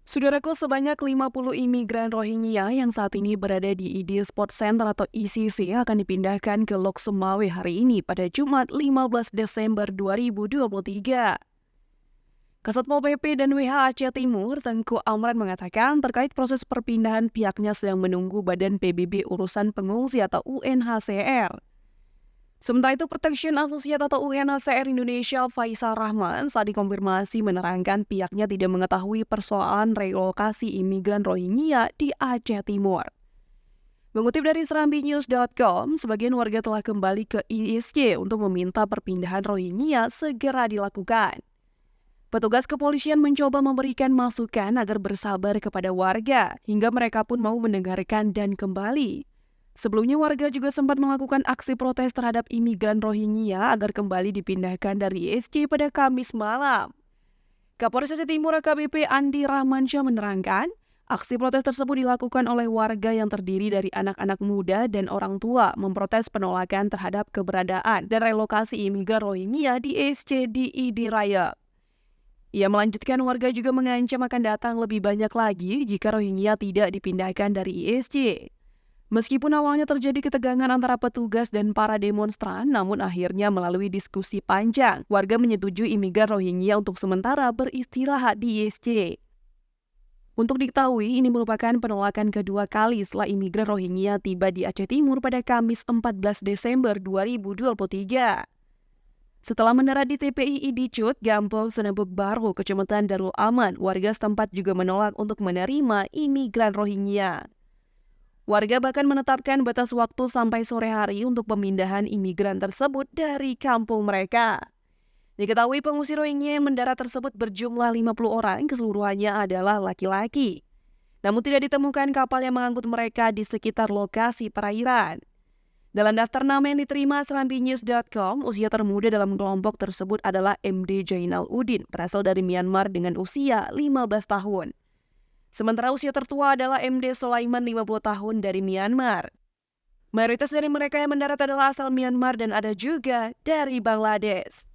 Saudaraku, sebanyak 50 imigran Rohingya yang saat ini berada di ID Sport Center atau ICC akan dipindahkan ke Lok Sumawe hari ini pada Jumat 15 Desember 2023. Kasatpol PP dan WH Aceh Timur, Tengku Amran mengatakan terkait proses perpindahan pihaknya sedang menunggu Badan PBB Urusan Pengungsi atau UNHCR. Sementara itu, Protection Associate atau UNHCR Indonesia Faisal Rahman saat dikonfirmasi menerangkan pihaknya tidak mengetahui persoalan relokasi imigran Rohingya di Aceh Timur. Mengutip dari serambinews.com, sebagian warga telah kembali ke ISC untuk meminta perpindahan Rohingya segera dilakukan. Petugas kepolisian mencoba memberikan masukan agar bersabar kepada warga hingga mereka pun mau mendengarkan dan kembali. Sebelumnya warga juga sempat melakukan aksi protes terhadap imigran Rohingya agar kembali dipindahkan dari ISC pada Kamis malam. Kapolres Aceh Timur AKBP Andi Rahmansyah menerangkan, aksi protes tersebut dilakukan oleh warga yang terdiri dari anak-anak muda dan orang tua memprotes penolakan terhadap keberadaan dan relokasi imigran Rohingya di ISC di ID Raya. Ia melanjutkan warga juga mengancam akan datang lebih banyak lagi jika Rohingya tidak dipindahkan dari ISC. Meskipun awalnya terjadi ketegangan antara petugas dan para demonstran, namun akhirnya melalui diskusi panjang, warga menyetujui imigran Rohingya untuk sementara beristirahat di ISC. Untuk diketahui, ini merupakan penolakan kedua kali setelah imigran Rohingya tiba di Aceh Timur pada Kamis 14 Desember 2023. Setelah mendarat di TPI ID Cut, Gampong Senebuk Baru, Kecamatan Darul Aman, warga setempat juga menolak untuk menerima imigran Rohingya. Warga bahkan menetapkan batas waktu sampai sore hari untuk pemindahan imigran tersebut dari kampung mereka. Diketahui pengungsi Rohingya yang mendarat tersebut berjumlah 50 orang, keseluruhannya adalah laki-laki. Namun tidak ditemukan kapal yang mengangkut mereka di sekitar lokasi perairan. Dalam daftar nama yang diterima serambinews.com, usia termuda dalam kelompok tersebut adalah MD Jainal Udin, berasal dari Myanmar dengan usia 15 tahun. Sementara usia tertua adalah MD Sulaiman 50 tahun dari Myanmar. Mayoritas dari mereka yang mendarat adalah asal Myanmar dan ada juga dari Bangladesh.